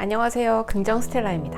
안녕하세요. 긍정 스텔라입니다.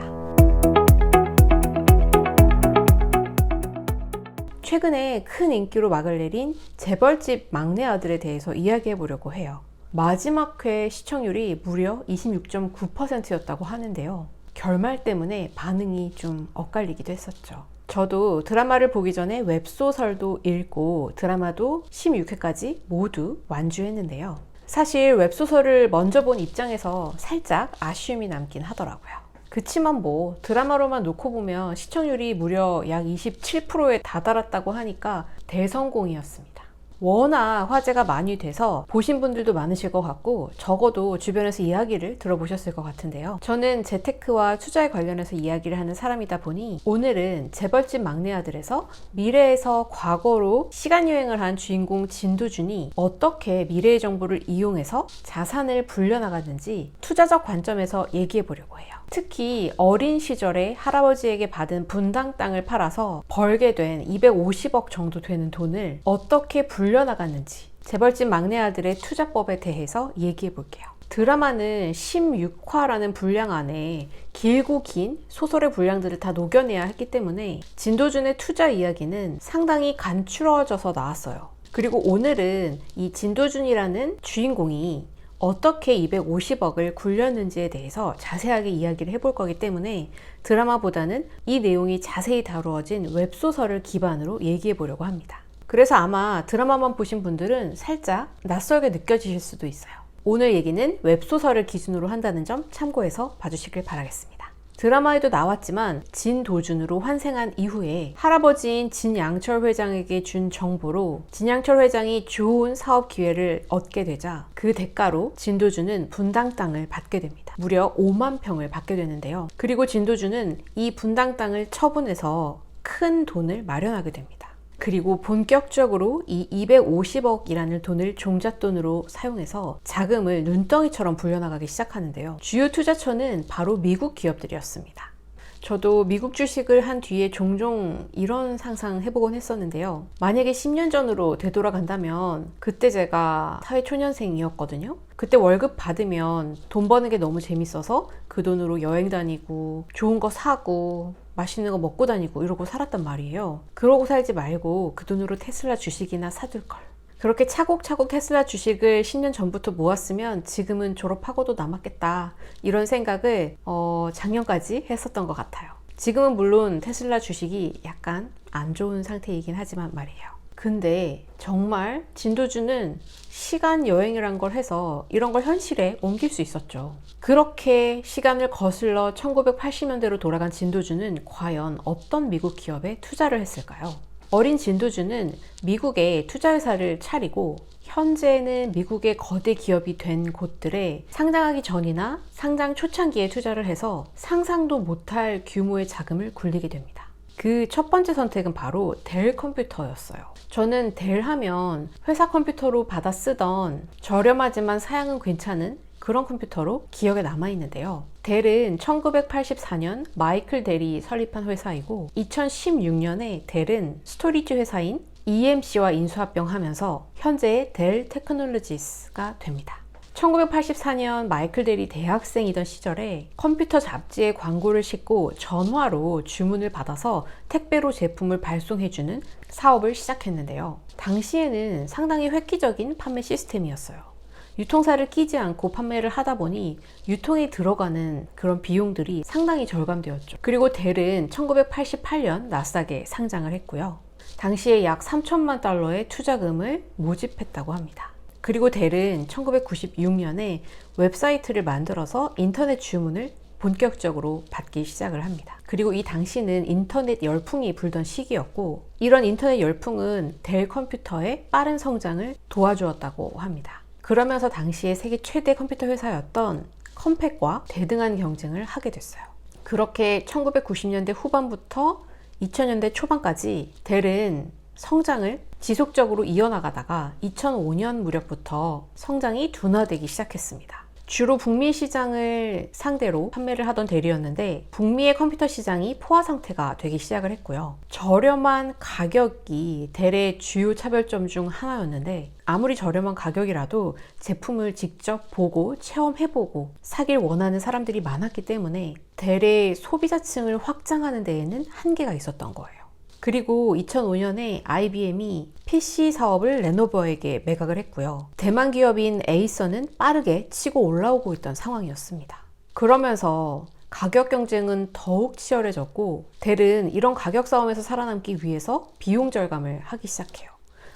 최근에 큰 인기로 막을 내린 재벌집 막내 아들에 대해서 이야기해 보려고 해요. 마지막 회 시청률이 무려 26.9%였다고 하는데요. 결말 때문에 반응이 좀 엇갈리기도 했었죠. 저도 드라마를 보기 전에 웹소설도 읽고 드라마도 16회까지 모두 완주했는데요. 사실 웹소설을 먼저 본 입장에서 살짝 아쉬움이 남긴 하더라고요. 그치만 뭐 드라마로만 놓고 보면 시청률이 무려 약 27%에 다다랐다고 하니까 대성공이었습니다. 워낙 화제가 많이 돼서 보신 분들도 많으실 것 같고 적어도 주변에서 이야기를 들어보셨을 것 같은데요. 저는 재테크와 투자에 관련해서 이야기를 하는 사람이다 보니 오늘은 재벌집 막내 아들에서 미래에서 과거로 시간여행을 한 주인공 진도준이 어떻게 미래의 정보를 이용해서 자산을 불려나가는지 투자적 관점에서 얘기해 보려고 해요. 특히 어린 시절에 할아버지에게 받은 분당 땅을 팔아서 벌게 된 250억 정도 되는 돈을 어떻게 불려나갔는지 재벌집 막내 아들의 투자법에 대해서 얘기해 볼게요. 드라마는 16화라는 분량 안에 길고 긴 소설의 분량들을 다 녹여내야 했기 때문에 진도준의 투자 이야기는 상당히 간추러져서 나왔어요. 그리고 오늘은 이 진도준이라는 주인공이 어떻게 250억을 굴렸는지에 대해서 자세하게 이야기를 해볼 거기 때문에 드라마보다는 이 내용이 자세히 다루어진 웹소설을 기반으로 얘기해 보려고 합니다. 그래서 아마 드라마만 보신 분들은 살짝 낯설게 느껴지실 수도 있어요. 오늘 얘기는 웹소설을 기준으로 한다는 점 참고해서 봐주시길 바라겠습니다. 드라마에도 나왔지만 진도준으로 환생한 이후에 할아버지인 진양철 회장에게 준 정보로 진양철 회장이 좋은 사업 기회를 얻게 되자 그 대가로 진도준은 분당 땅을 받게 됩니다. 무려 5만 평을 받게 되는데요. 그리고 진도준은 이 분당 땅을 처분해서 큰 돈을 마련하게 됩니다. 그리고 본격적으로 이 250억이라는 돈을 종잣돈으로 사용해서 자금을 눈덩이처럼 불려나가기 시작하는데요. 주요 투자처는 바로 미국 기업들이었습니다. 저도 미국 주식을 한 뒤에 종종 이런 상상 해보곤 했었는데요. 만약에 10년 전으로 되돌아간다면 그때 제가 사회초년생이었거든요. 그때 월급 받으면 돈 버는 게 너무 재밌어서 그 돈으로 여행 다니고 좋은 거 사고 맛있는 거 먹고 다니고 이러고 살았단 말이에요. 그러고 살지 말고 그 돈으로 테슬라 주식이나 사둘 걸. 그렇게 차곡차곡 테슬라 주식을 10년 전부터 모았으면 지금은 졸업하고도 남았겠다. 이런 생각을 작년까지 했었던 것 같아요. 지금은 물론 테슬라 주식이 약간 안 좋은 상태이긴 하지만 말이에요. 근데 정말 진도준은 시간 여행이란 걸 해서 이런 걸 현실에 옮길 수 있었죠. 그렇게 시간을 거슬러 1980년대로 돌아간 진도준은 과연 어떤 미국 기업에 투자를 했을까요? 어린 진도준은 미국에 투자회사를 차리고 현재는 미국의 거대 기업이 된 곳들에 상장하기 전이나 상장 초창기에 투자를 해서 상상도 못할 규모의 자금을 굴리게 됩니다. 그 첫 번째 선택은 바로 델 컴퓨터였어요. 저는 델 하면 회사 컴퓨터로 받아 쓰던 저렴하지만 사양은 괜찮은 그런 컴퓨터로 기억에 남아있는데요. 델은 1984년 마이클 델이 설립한 회사이고 2016년에 델은 스토리지 회사인 EMC와 인수합병하면서 현재의 델 테크놀로지스가 됩니다. 1984년 마이클 델이 대학생이던 시절에 컴퓨터 잡지에 광고를 싣고 전화로 주문을 받아서 택배로 제품을 발송해주는 사업을 시작했는데요. 당시에는 상당히 획기적인 판매 시스템이었어요. 유통사를 끼지 않고 판매를 하다 보니 유통에 들어가는 그런 비용들이 상당히 절감되었죠. 그리고 델은 1988년 나스닥에 상장을 했고요. 당시에 약 3천만 달러의 투자금을 모집했다고 합니다. 그리고 델은 1996년에 웹사이트를 만들어서 인터넷 주문을 본격적으로 받기 시작을 합니다. 그리고 이 당시는 인터넷 열풍이 불던 시기였고 이런 인터넷 열풍은 델 컴퓨터의 빠른 성장을 도와주었다고 합니다. 그러면서 당시에 세계 최대 컴퓨터 회사였던 컴팩과 대등한 경쟁을 하게 됐어요. 그렇게 1990년대 후반부터 2000년대 초반까지 델은 성장을 지속적으로 이어나가다가 2005년 무렵부터 성장이 둔화되기 시작했습니다. 주로 북미 시장을 상대로 판매를 하던 대리였는데 북미의 컴퓨터 시장이 포화 상태가 되기 시작을 했고요. 저렴한 가격이 델의 주요 차별점 중 하나였는데 아무리 저렴한 가격이라도 제품을 직접 보고 체험해보고 사길 원하는 사람들이 많았기 때문에 델의 소비자층을 확장하는 데에는 한계가 있었던 거예요. 그리고 2005년에 IBM이 PC 사업을 레노버에게 매각을 했고요. 대만 기업인 에이서는 빠르게 치고 올라오고 있던 상황이었습니다. 그러면서 가격 경쟁은 더욱 치열해졌고 델은 이런 가격 싸움에서 살아남기 위해서 비용 절감을 하기 시작해요.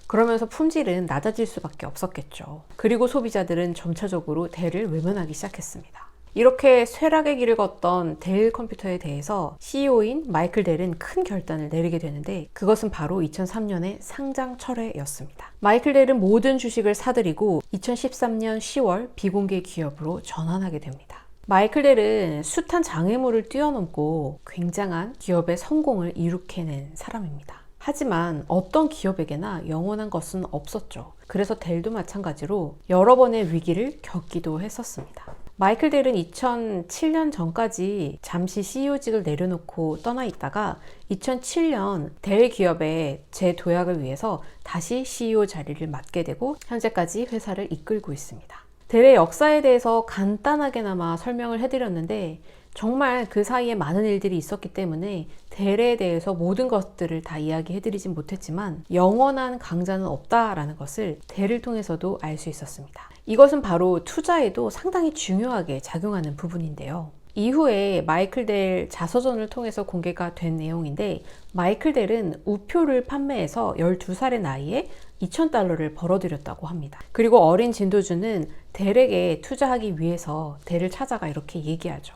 그러면서 품질은 낮아질 수밖에 없었겠죠. 그리고 소비자들은 점차적으로 델을 외면하기 시작했습니다. 이렇게 쇠락의 길을 걷던 델 컴퓨터에 대해서 CEO인 마이클 델은 큰 결단을 내리게 되는데 그것은 바로 2003년의 상장 철회였습니다. 마이클 델은 모든 주식을 사들이고 2013년 10월 비공개 기업으로 전환하게 됩니다. 마이클 델은 숱한 장애물을 뛰어넘고 굉장한 기업의 성공을 이룩해낸 사람입니다. 하지만 어떤 기업에게나 영원한 것은 없었죠. 그래서 델도 마찬가지로 여러 번의 위기를 겪기도 했었습니다. 마이클 델은 2007년 전까지 잠시 CEO직을 내려놓고 떠나 있다가 2007년 델 기업의 재도약을 위해서 다시 CEO 자리를 맡게 되고 현재까지 회사를 이끌고 있습니다. 델의 역사에 대해서 간단하게나마 설명을 해드렸는데 정말 그 사이에 많은 일들이 있었기 때문에 델에 대해서 모든 것들을 다 이야기해드리진 못했지만 영원한 강자는 없다라는 것을 델을 통해서도 알 수 있었습니다. 이것은 바로 투자에도 상당히 중요하게 작용하는 부분인데요. 이후에 마이클 델 자서전을 통해서 공개가 된 내용인데 마이클 델은 우표를 판매해서 12살의 나이에 $2,000를 벌어들였다고 합니다. 그리고 어린 진도주는 델에게 투자하기 위해서 델을 찾아가 이렇게 얘기하죠.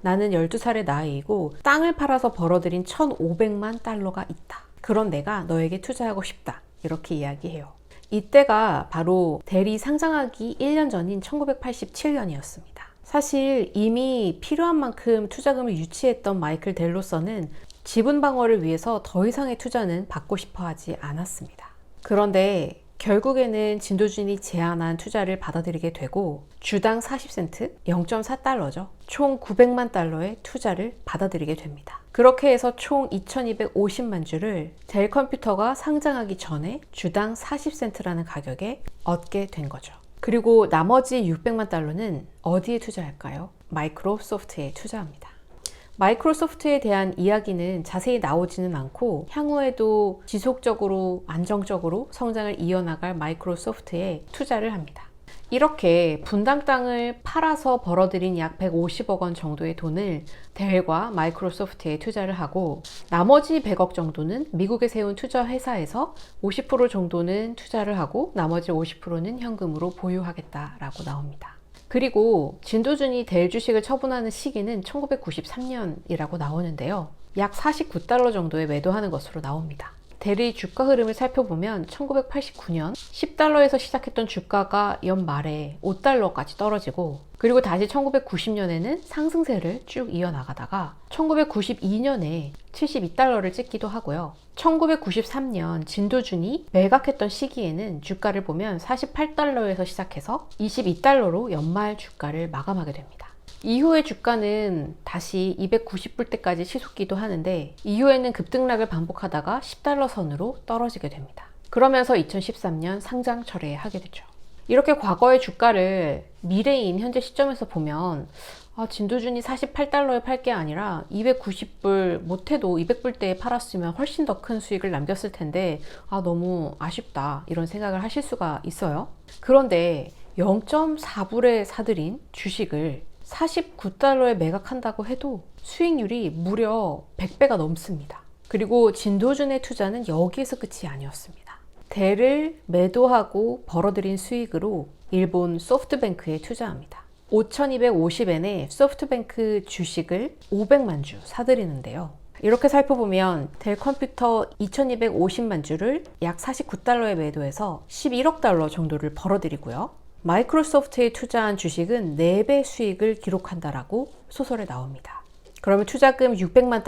나는 12살의 나이이고 땅을 팔아서 벌어들인 $1,500만 있다. 그런 내가 너에게 투자하고 싶다. 이렇게 이야기해요. 이때가 바로 델이 상장하기 1년 전인 1987년이었습니다. 사실 이미 필요한 만큼 투자금을 유치했던 마이클 델로서는 지분 방어를 위해서 더 이상의 투자는 받고 싶어 하지 않았습니다. 그런데 결국에는 진도준이 제안한 투자를 받아들이게 되고 주당 40센트, 0.4달러죠. 총 $900만 투자를 받아들이게 됩니다. 그렇게 해서 총 2250만 주를 델 컴퓨터가 상장하기 전에 주당 40센트라는 가격에 얻게 된 거죠. 그리고 나머지 $600만 어디에 투자할까요? 마이크로소프트에 투자합니다. 마이크로소프트에 대한 이야기는 자세히 나오지는 않고 향후에도 지속적으로 안정적으로 성장을 이어나갈 마이크로소프트에 투자를 합니다. 이렇게 분당 땅을 팔아서 벌어들인 약 150억 원 정도의 돈을 델과 마이크로소프트에 투자를 하고 나머지 100억 정도는 미국에 세운 투자 회사에서 50% 정도는 투자를 하고 나머지 50%는 현금으로 보유하겠다라고 나옵니다. 그리고 진도준이 델 주식을 처분하는 시기는 1993년이라고 나오는데요. 약 $49 정도에 매도하는 것으로 나옵니다. 델의 주가 흐름을 살펴보면 1989년 $10에서 시작했던 주가가 연말에 $5까지 떨어지고 그리고 다시 1990년에는 상승세를 쭉 이어나가다가 1992년에 $72를 찍기도 하고요. 1993년 진도준이 매각했던 시기에는 주가를 보면 $48에서 시작해서 $22로 연말 주가를 마감하게 됩니다. 이후의 주가는 다시 290불 때까지 치솟기도 하는데 이후에는 급등락을 반복하다가 $10 선으로 떨어지게 됩니다. 그러면서 2013년 상장 철회하게 되죠. 이렇게 과거의 주가를 미래인 현재 시점에서 보면 진도준이 $48에 팔 게 아니라 290불 못해도 200불대에 팔았으면 훨씬 더 큰 수익을 남겼을 텐데 너무 아쉽다 이런 생각을 하실 수가 있어요. 그런데 0.4불에 사들인 주식을 $49에 매각한다고 해도 수익률이 무려 100배가 넘습니다. 그리고 진도준의 투자는 여기에서 끝이 아니었습니다. 델을 매도하고 벌어들인 수익으로 일본 소프트뱅크에 투자합니다. 5,250엔에 소프트뱅크 주식을 500만 주 사들이는데요. 이렇게 살펴보면 델 컴퓨터 2,250만 주를 약 $49에 매도해서 $11억 정도를 벌어들이고요. 마이크로소프트에 투자한 주식은 4배 수익을 기록한다라고 소설에 나옵니다. 그러면 투자금 $600만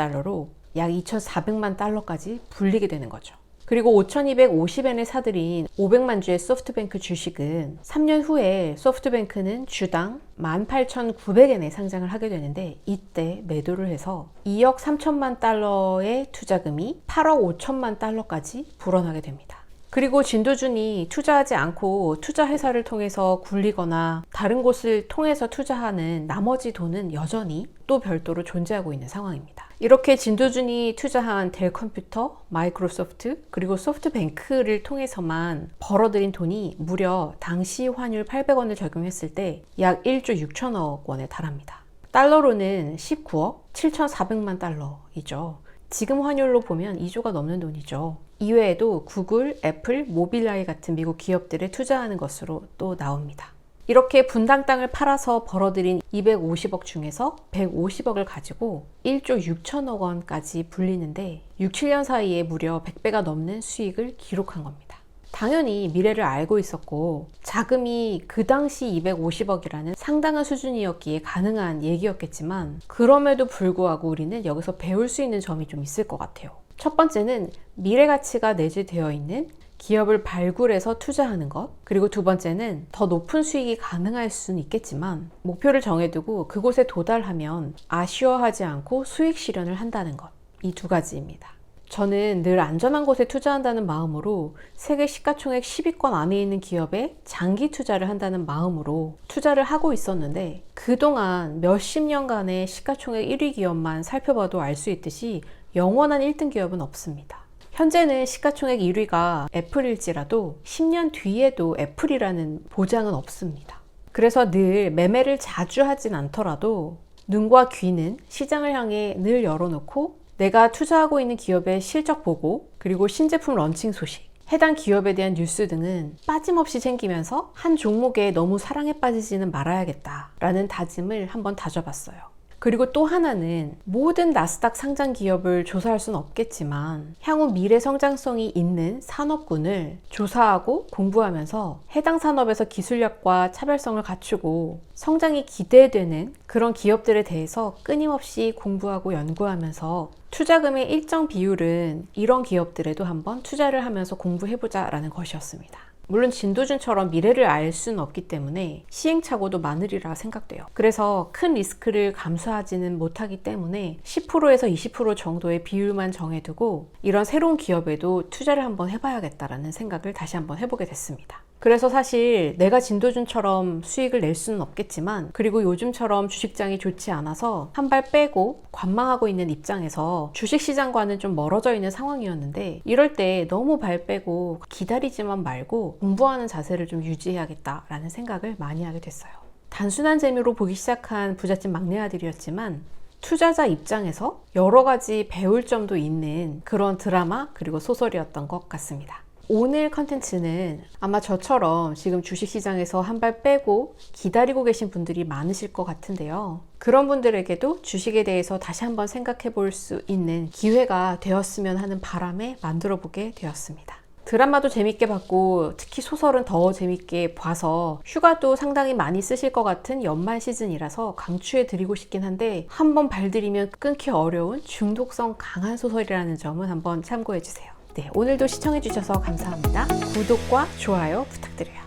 약 $2,400만 까지 불리게 되는 거죠. 그리고 5,250엔에 사들인 500만 주의 소프트뱅크 주식은 3년 후에 소프트뱅크는 주당 18,900엔에 상장을 하게 되는데, 이때 매도를 해서 2억 3천만 달러의 투자금이 8억 5천만 달러까지 불어나게 됩니다. 그리고 진도준이 투자하지 않고 투자 회사를 통해서 굴리거나 다른 곳을 통해서 투자하는 나머지 돈은 여전히 또 별도로 존재하고 있는 상황입니다. 이렇게 진도준이 투자한 델 컴퓨터, 마이크로소프트, 그리고 소프트뱅크를 통해서만 벌어들인 돈이 무려 당시 환율 800원을 적용했을 때 약 1조 6천억 원에 달합니다. 달러로는 19억 7,400만 달러이죠. 지금 환율로 보면 2조가 넘는 돈이죠. 이외에도 구글, 애플, 모빌아이 같은 미국 기업들에 투자하는 것으로 또 나옵니다. 이렇게 분당 땅을 팔아서 벌어들인 250억 중에서 150억을 가지고 1조 6천억 원까지 불리는데 6, 7년 사이에 무려 100배가 넘는 수익을 기록한 겁니다. 당연히 미래를 알고 있었고 자금이 그 당시 250억이라는 상당한 수준이었기에 가능한 얘기였겠지만, 그럼에도 불구하고 우리는 여기서 배울 수 있는 점이 좀 있을 것 같아요. 첫 번째는 미래 가치가 내재되어 있는 기업을 발굴해서 투자하는 것, 그리고 두 번째는 더 높은 수익이 가능할 수는 있겠지만 목표를 정해두고 그곳에 도달하면 아쉬워하지 않고 수익 실현을 한다는 것, 이 두 가지입니다. 저는 늘 안전한 곳에 투자한다는 마음으로 세계 시가총액 10위권 안에 있는 기업에 장기 투자를 한다는 마음으로 투자를 하고 있었는데, 그동안 몇십 년간의 시가총액 1위 기업만 살펴봐도 알 수 있듯이 영원한 1등 기업은 없습니다. 현재는 시가총액 1위가 애플일지라도 10년 뒤에도 애플이라는 보장은 없습니다. 그래서 늘 매매를 자주 하진 않더라도 눈과 귀는 시장을 향해 늘 열어놓고 내가 투자하고 있는 기업의 실적 보고, 그리고 신제품 런칭 소식, 해당 기업에 대한 뉴스 등은 빠짐없이 챙기면서 한 종목에 너무 사랑에 빠지지는 말아야겠다라는 다짐을 한번 다져봤어요. 그리고 또 하나는 모든 나스닥 상장 기업을 조사할 수는 없겠지만 향후 미래 성장성이 있는 산업군을 조사하고 공부하면서 해당 산업에서 기술력과 차별성을 갖추고 성장이 기대되는 그런 기업들에 대해서 끊임없이 공부하고 연구하면서 투자금의 일정 비율은 이런 기업들에도 한번 투자를 하면서 공부해보자 라는 것이었습니다. 물론 진도준처럼 미래를 알 수는 없기 때문에 시행착오도 많으리라 생각돼요. 그래서 큰 리스크를 감수하지는 못하기 때문에 10%에서 20% 정도의 비율만 정해두고 이런 새로운 기업에도 투자를 한번 해봐야겠다라는 생각을 다시 한번 해보게 됐습니다. 그래서 사실 내가 진도준처럼 수익을 낼 수는 없겠지만, 그리고 요즘처럼 주식장이 좋지 않아서 한 발 빼고 관망하고 있는 입장에서 주식시장과는 좀 멀어져 있는 상황이었는데, 이럴 때 너무 발 빼고 기다리지만 말고 공부하는 자세를 좀 유지해야겠다라는 생각을 많이 하게 됐어요. 단순한 재미로 보기 시작한 부잣집 막내 아들이었지만 투자자 입장에서 여러 가지 배울 점도 있는 그런 드라마 그리고 소설이었던 것 같습니다. 오늘 컨텐츠는 아마 저처럼 지금 주식시장에서 한 발 빼고 기다리고 계신 분들이 많으실 것 같은데요. 그런 분들에게도 주식에 대해서 다시 한번 생각해 볼 수 있는 기회가 되었으면 하는 바람에 만들어 보게 되었습니다. 드라마도 재밌게 봤고 특히 소설은 더 재밌게 봐서 휴가도 상당히 많이 쓰실 것 같은 연말 시즌이라서 강추해 드리고 싶긴 한데, 한번 발들이면 끊기 어려운 중독성 강한 소설이라는 점은 한번 참고해 주세요. 네, 오늘도 시청해 주셔서 감사합니다. 구독과 좋아요 부탁드려요.